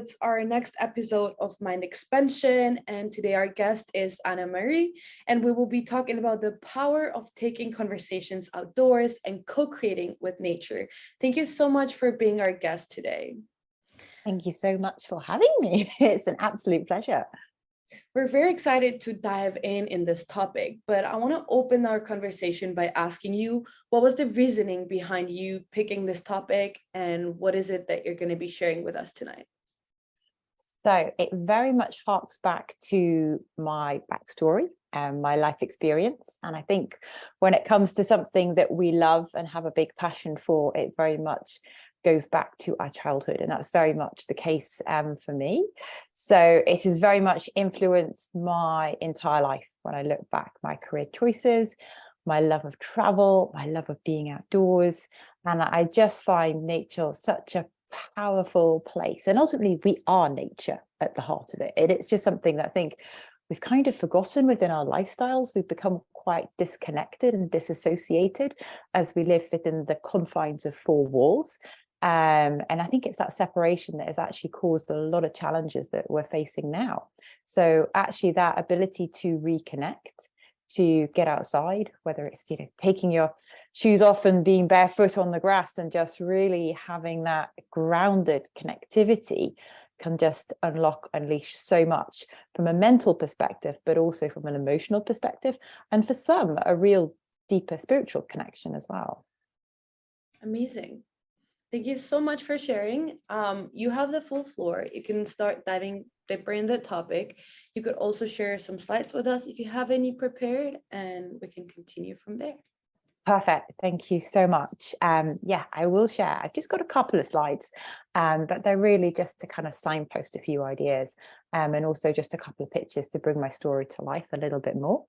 it's our next episode of Mind Expansion. And today our guest is Anna Marie, and we will be talking about the power of taking conversations outdoors and co-creating with nature. Thank you so much for being our guest today. Thank you so much for having me. It's an absolute pleasure. We're very excited to dive in this topic, but I want to open our conversation by asking you, what was the reasoning behind you picking this topic, and what is it that you're going to be sharing with us tonight? So it very much harks back to my backstory and my life experience. And I think when it comes to something that we love and have a big passion for, it very much goes back to our childhood, and that's very much the case for me. So it has very much influenced my entire life. When I look back, my career choices, my love of travel, my love of being outdoors, and I just find nature such a powerful place. And ultimately, we are nature at the heart of it. And it's just something that I think we've kind of forgotten within our lifestyles. We've become quite disconnected and disassociated as we live within the confines of four walls. And I think it's that separation that has actually caused a lot of challenges that we're facing now. So actually that ability to reconnect, to get outside, whether it's, taking your shoes off and being barefoot on the grass and just really having that grounded connectivity can just unleash so much from a mental perspective, but also from an emotional perspective. And for some, a real deeper spiritual connection as well. Amazing. Thank you so much for sharing. You have the full floor. You can start diving deeper in the topic. You could also share some slides with us if you have any prepared, and we can continue from there. Perfect. Thank you so much. Yeah, I will share. I've just got a couple of slides, but they're really just to kind of signpost a few ideas, and also just a couple of pictures to bring my story to life a little bit more.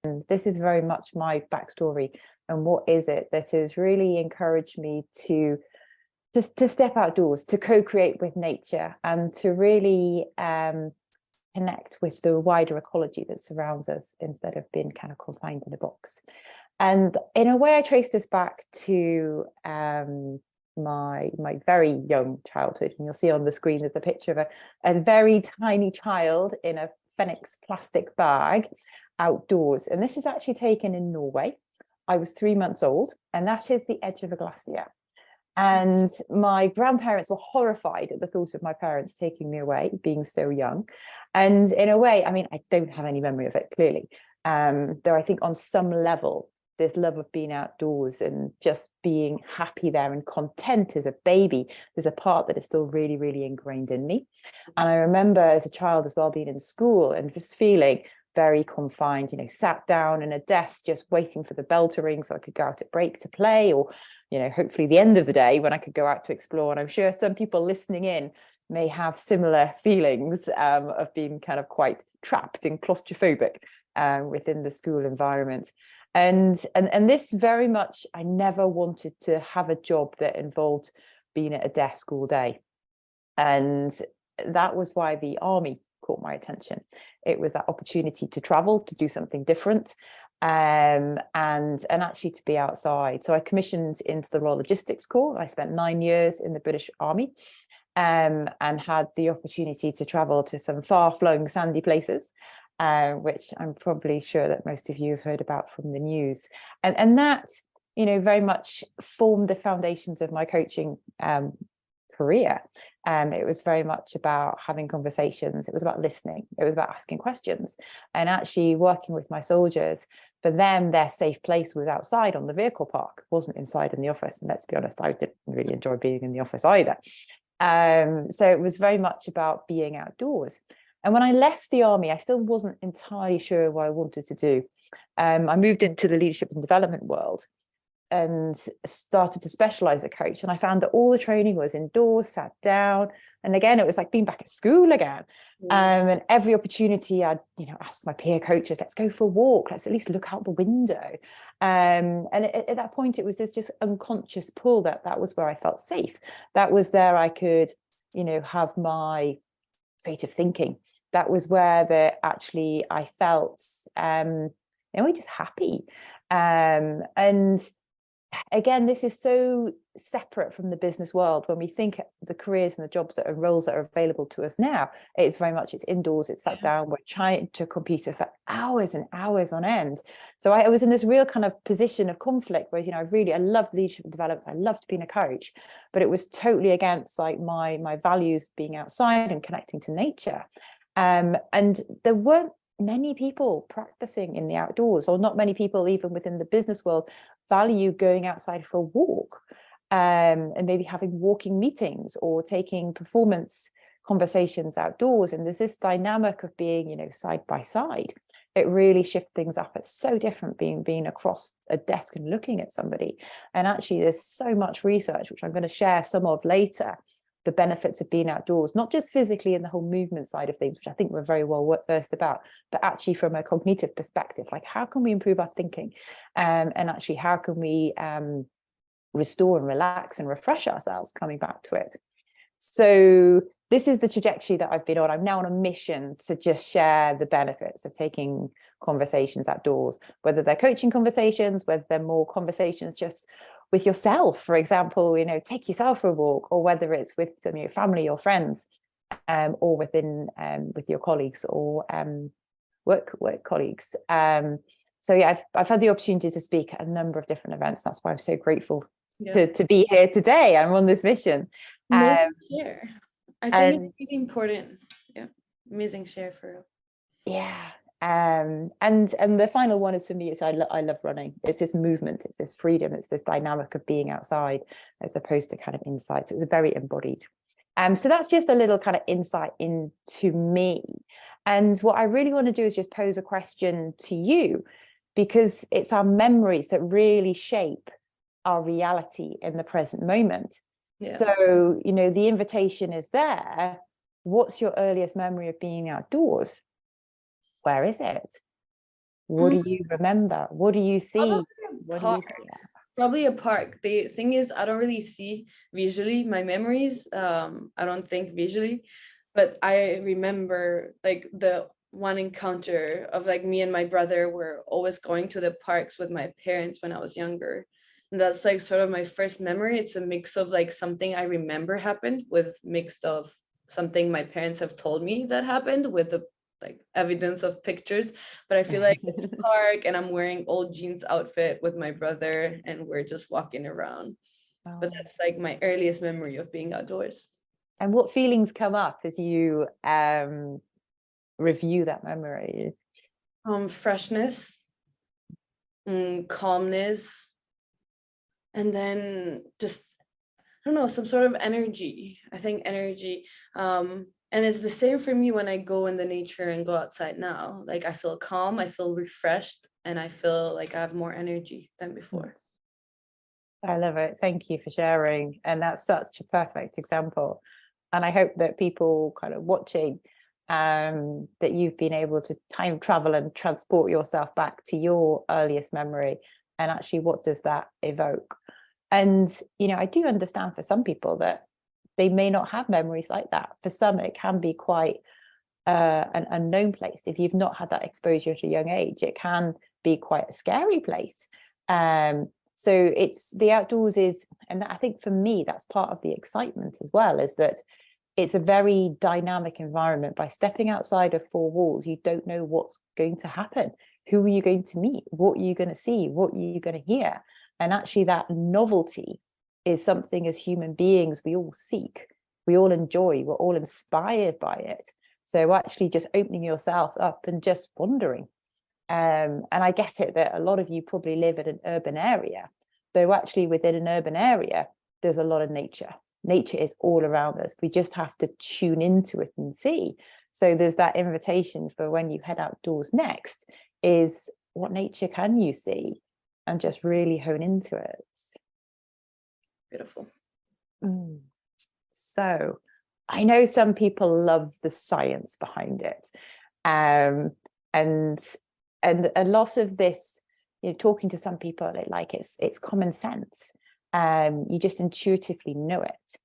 And this is very much my backstory, and what is it that has really encouraged me to step outdoors, to co-create with nature, and to really connect with the wider ecology that surrounds us instead of being kind of confined in a box. And in a way, I trace this back to my very young childhood. And you'll see on the screen there's a picture of a very tiny child in a Phoenix plastic bag outdoors. And this is actually taken in Norway. I was 3 months old, and that is the edge of a glacier. And my grandparents were horrified at the thought of my parents taking me away, being so young. And in a way, I mean, I don't have any memory of it, clearly. Though I think on some level, this love of being outdoors and just being happy there and content as a baby, there's a part that is still really, really ingrained in me. And I remember as a child as well being in school and just feeling very confined, sat down in a desk just waiting for the bell to ring so I could go out at break to play, or hopefully the end of the day when I could go out to explore. And I'm sure some people listening in may have similar feelings of being kind of quite trapped and claustrophobic within the school environment. And this very much, I never wanted to have a job that involved being at a desk all day. And that was why the army caught my attention. It was that opportunity to travel, to do something different, and actually to be outside. So I commissioned into the Royal Logistics Corps. I spent 9 years in the British Army, and had the opportunity to travel to some far-flung sandy places, which I'm probably sure that most of you have heard about from the news. And that, very much formed the foundations of my coaching career. It was very much about having conversations. It was about listening. It was about asking questions, and actually working with my soldiers. For them, their safe place was outside on the vehicle park. It wasn't inside in the office. And let's be honest, I didn't really enjoy being in the office either. So it was very much about being outdoors. And when I left the army, I still wasn't entirely sure what I wanted to do. I moved into the leadership and development world and started to specialize as a coach. And I found that all the training was indoors, sat down. And again, it was like being back at school again. And every opportunity I'd, ask my peer coaches, let's go for a walk. Let's at least look out the window. And at that point, it was this just unconscious pull that was where I felt safe. That was there I could, have my creative thinking. That was where actually I felt, just happy. And again, this is so separate from the business world. When we think the careers and the jobs that are roles that are available to us now, it's very much, it's indoors, it's sat down, we're trying to computer for hours and hours on end. So I was in this real kind of position of conflict where, I loved leadership and development, I loved being a coach, but it was totally against like my values of being outside and connecting to nature. And there weren't many people practicing in the outdoors, or not many people even within the business world value going outside for a walk, and maybe having walking meetings or taking performance conversations outdoors. And there's this dynamic of being, side by side. It really shifts things up. It's so different being across a desk and looking at somebody. And actually, there's so much research, which I'm going to share some of later, the benefits of being outdoors, not just physically in the whole movement side of things, which I think we're very well versed about, but actually from a cognitive perspective, like how can we improve our thinking, and actually how can we restore and relax and refresh ourselves coming back to it. So this is the trajectory that I've been on. I'm now on a mission to just share the benefits of taking conversations outdoors, whether they're coaching conversations, whether they're more conversations just with yourself, for example, take yourself for a walk, or whether it's with your family or friends, or with your colleagues or work colleagues. So yeah, I've had the opportunity to speak at a number of different events. That's why I'm so grateful to be here today. I'm on this mission. Amazing share. I think it's really important. Yeah, amazing share for real. Yeah. And the final one is for me, I love running. It's this movement, it's this freedom, it's this dynamic of being outside as opposed to kind of inside. So it was very embodied. So that's just a little kind of insight into me. And what I really want to do is just pose a question to you, because it's our memories that really shape our reality in the present moment. Yeah. So, the invitation is there. What's your earliest memory of being outdoors? Where is it? What do you remember? What do you see? Probably a park. The thing is, I don't really see visually my memories. I don't think visually, but I remember like the one encounter of like me and my brother were always going to the parks with my parents when I was younger. And that's like sort of my first memory. It's a mix of like something I remember happened with mixed of something my parents have told me that happened with the like evidence of pictures. But I feel like it's a park and I'm wearing old jeans outfit with my brother and we're just walking around. But that's like my earliest memory of being outdoors. And what feelings come up as you review that memory? Freshness, calmness, and then just, I don't know, some sort of energy. I think energy. And it's the same for me when I go in the nature and go outside now. Like I feel calm, I feel refreshed, and I feel like I have more energy than before. I love it. Thank you for sharing. And that's such a perfect example. And I hope that people kind of watching, that you've been able to time travel and transport yourself back to your earliest memory. And actually, what does that evoke? And, I do understand for some people that they may not have memories like that. For some, it can be quite an unknown place. If you've not had that exposure at a young age, it can be quite a scary place. So it's the outdoors is, and I think for me, that's part of the excitement as well, is that it's a very dynamic environment. By stepping outside of four walls, you don't know what's going to happen. Who are you going to meet? What are you going to see? What are you going to hear? And actually that novelty is something as human beings we all seek, we all enjoy, we're all inspired by it. So actually just opening yourself up and just wandering. And I get it that a lot of you probably live in an urban area, though actually within an urban area, there's a lot of nature. Nature is all around us. We just have to tune into it and see. So there's that invitation for when you head outdoors next is what nature can you see, and just really hone into it. Beautiful. So I know some people love the science behind it. And a lot of this, talking to some people, it's common sense. You just intuitively know it.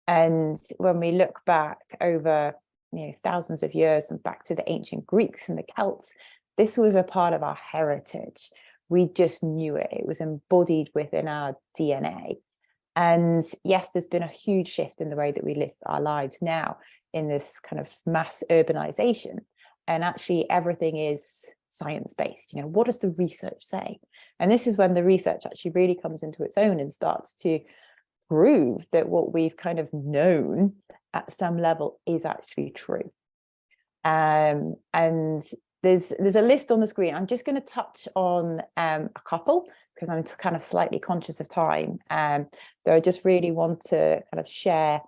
And when we look back over thousands of years and back to the ancient Greeks and the Celts, this was a part of our heritage. We just knew it. It was embodied within our DNA. And yes, there's been a huge shift in the way that we live our lives now in this kind of mass urbanization. And actually everything is science-based. What does the research say? And this is when the research actually really comes into its own and starts to prove that what we've kind of known at some level is actually true. And there's a list on the screen. I'm just going to touch on a couple because I'm kind of slightly conscious of time. Though I just really want to kind of share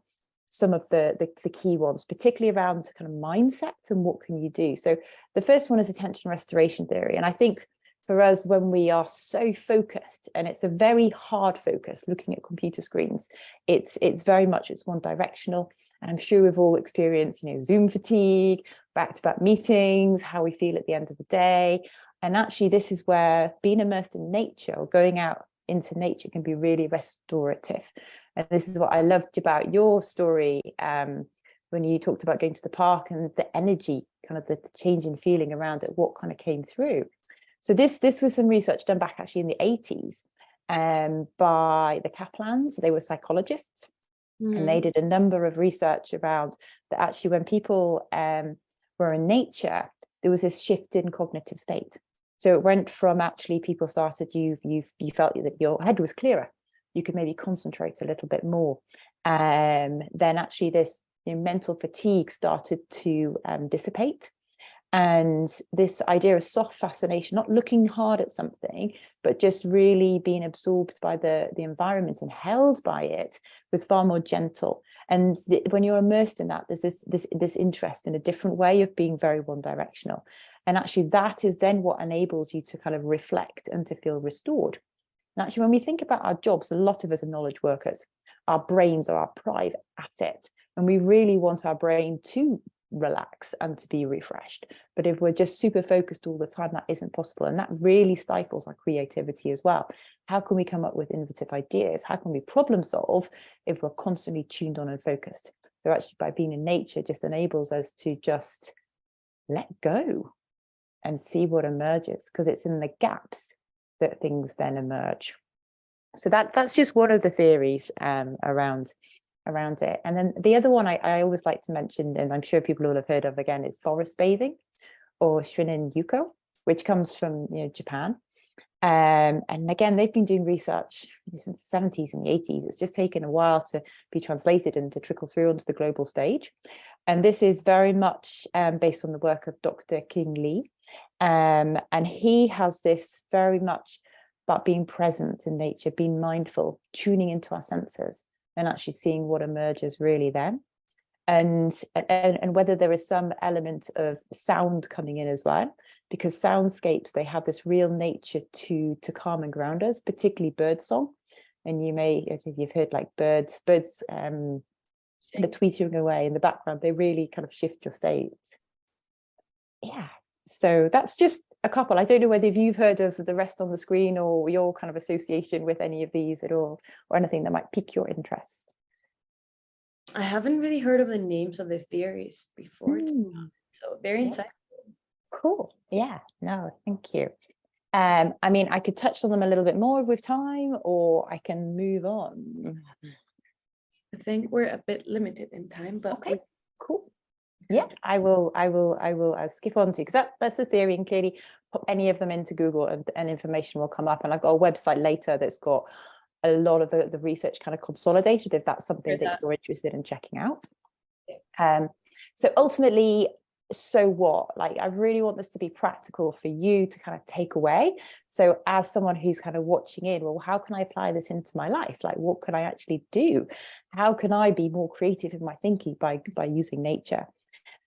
some of the key ones, particularly around kind of mindset and what can you do. So the first one is attention restoration theory. And I think for us, when we are so focused, and it's a very hard focus looking at computer screens, it's very much, it's one directional. And I'm sure we've all experienced, Zoom fatigue, back-to-back meetings, how we feel at the end of the day. And actually, this is where being immersed in nature or going out into nature can be really restorative. And this is what I loved about your story when you talked about going to the park and the energy, kind of the change in feeling around it, what kind of came through. So this was some research done back actually in the 80s by the Kaplans. They were psychologists, and they did a number of research around that actually when people were in nature, there was this shift in cognitive state. So it went from actually people started, you felt that your head was clearer. You could maybe concentrate a little bit more. Then actually this mental fatigue started to dissipate. And this idea of soft fascination, not looking hard at something, but just really being absorbed by the environment and held by it, was far more gentle. And when you're immersed in that, there's this interest in a different way of being very one directional. And actually that is then what enables you to kind of reflect and to feel restored. And actually, when we think about our jobs, a lot of us are knowledge workers. Our brains are our private asset, and we really want our brain to relax and to be refreshed. But if we're just super focused all the time, that isn't possible. And that really stifles our creativity as well. How can we come up with innovative ideas? How can we problem solve if we're constantly tuned on and focused? So actually, by being in nature just enables us to just let go and see what emerges, because it's in the gaps that things then emerge. So that's just one of the theories around it. And then the other one I always like to mention, and I'm sure people will have heard of again, is forest bathing, or Shinin Yuko, which comes from Japan. And again, they've been doing research since the 70s and the 80s. It's just taken a while to be translated and to trickle through onto the global stage. And this is very much based on the work of Dr. King Lee. And he has this very much about being present in nature, being mindful, tuning into our senses, and actually seeing what emerges really then. And whether there is some element of sound coming in as well, because soundscapes, they have this real nature to calm and ground us, particularly bird song. And if you've heard like birds the tweetering away in the background, they really kind of shift your state. Yeah, so that's just a couple. I don't know whether you've heard of the rest on the screen or your kind of association with any of these at all, or anything that might pique your interest. I haven't really heard of the names of the theories before, so very insightful. Cool. Yeah, no, thank you. I mean, I could touch on them a little bit more with time, or I can move on. I think we're a bit limited in time, but okay, cool. Yeah, I will skip on to, because that's the theory, and clearly put any of them into Google and information will come up. And I've got a website later that's got a lot of the research kind of consolidated, if that's something that you're interested in checking out. So ultimately, so what? Like, I really want this to be practical for you to kind of take away. So as someone who's kind of watching in, well, how can I apply this into my life? Like, what can I actually do? How can I be more creative in my thinking by using nature?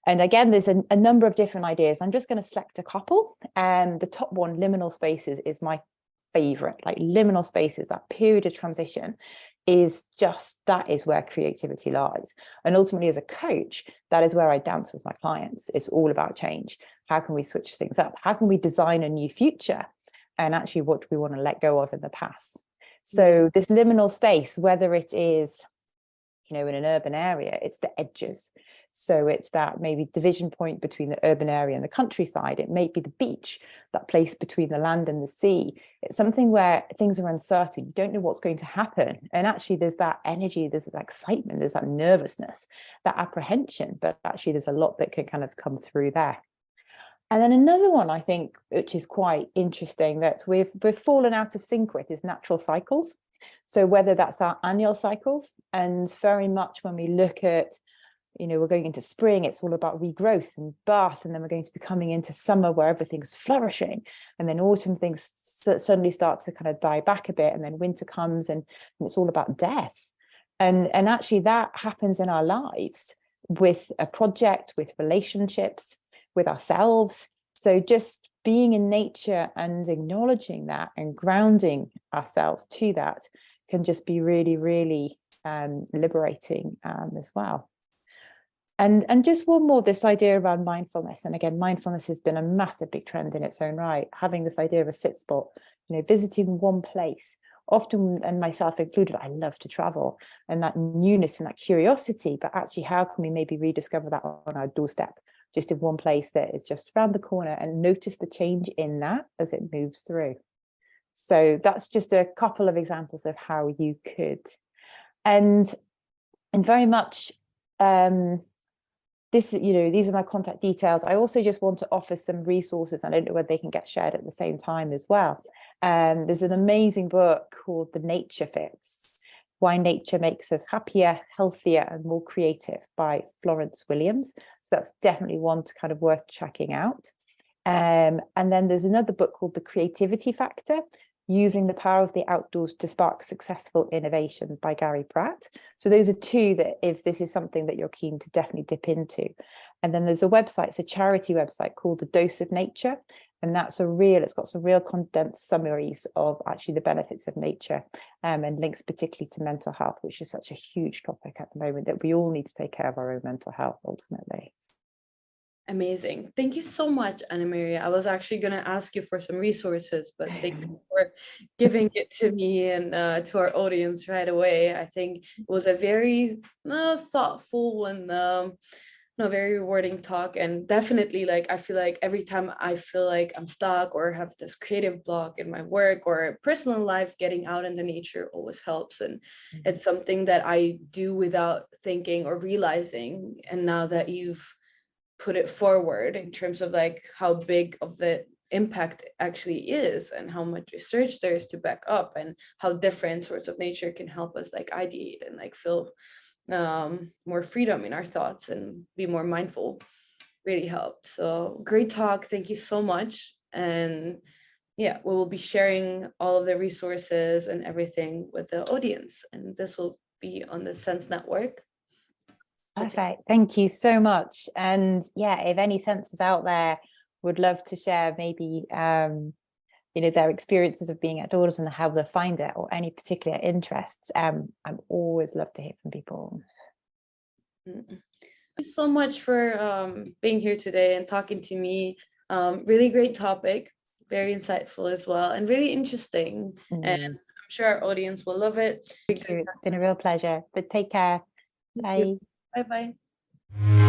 And again, there's a number of different ideas. I'm just going to select a couple. And the top one, liminal spaces, is my favorite. Like, liminal spaces, that period of transition, is where creativity lies. And ultimately, as a coach, that is where I dance with my clients. It's all about change. How can we switch things up? How can we design a new future? And actually, what do we want to let go of in the past? So this liminal space, whether it is in an urban area, it's the edges. So it's that maybe division point between the urban area and the countryside. It may be the beach, that place between the land and the sea. It's something where things are uncertain. You don't know what's going to happen. And actually there's that energy, there's that excitement, there's that nervousness, that apprehension, but actually there's a lot that can kind of come through there. And then another one, I think, which is quite interesting that we've fallen out of sync with, is natural cycles. So whether that's our annual cycles, and very much when we look at, we're going into spring, it's all about regrowth and birth, and then we're going to be coming into summer where everything's flourishing, and then autumn things suddenly start to kind of die back a bit, and then winter comes and it's all about death. And actually that happens in our lives with a project, with relationships, with ourselves. So just being in nature and acknowledging that and grounding ourselves to that can just be really, really liberating as well. And just one more, this idea around mindfulness. And again, mindfulness has been a massive big trend in its own right. Having this idea of a sit spot, visiting one place. Often, and myself included, I love to travel, and that newness and that curiosity, but actually how can we maybe rediscover that on our doorstep, just in one place that is just around the corner, and notice the change in that as it moves through. So that's just a couple of examples of how you could. And very much this, these are my contact details. I also just want to offer some resources. I don't know whether they can get shared at the same time as well. There's an amazing book called The Nature Fix: Why Nature Makes Us Happier, Healthier, and More Creative by Florence Williams. So that's definitely one to kind of worth checking out. And then there's another book called The Creativity Factor: Using the Power of the Outdoors to Spark Successful Innovation by Gary Pratt. So those are two that, if this is something that you're keen to definitely dip into. And then there's a website, it's a charity website called The Dose of Nature. And it's got some real condensed summaries of actually the benefits of nature, and links particularly to mental health, which is such a huge topic at the moment, that we all need to take care of our own mental health ultimately. Amazing. Thank you so much, Anna Maria. I was actually going to ask you for some resources, but thank you for giving it to me and to our audience right away. I think it was a very thoughtful and very rewarding talk. And definitely, I feel like every time I feel like I'm stuck or have this creative block in my work or personal life, getting out in the nature always helps. And it's something that I do without thinking or realizing. And now that you've put it forward in terms of how big of the impact actually is and how much research there is to back up, and how different sorts of nature can help us ideate and feel more freedom in our thoughts and be more mindful, really helped. So great talk. Thank you so much. And yeah, we will be sharing all of the resources and everything with the audience, and this will be on the Sense Network. Perfect. Thank you so much. And yeah, if any sensors out there would love to share maybe their experiences of being outdoors and how they find it, or any particular interests, I'm always love to hear from people. Thank you so much for being here today and talking to me. Really great topic, very insightful as well, and really interesting. And I'm sure our audience will love it. Thank you. It's been a real pleasure. But take care. Bye. Bye-bye.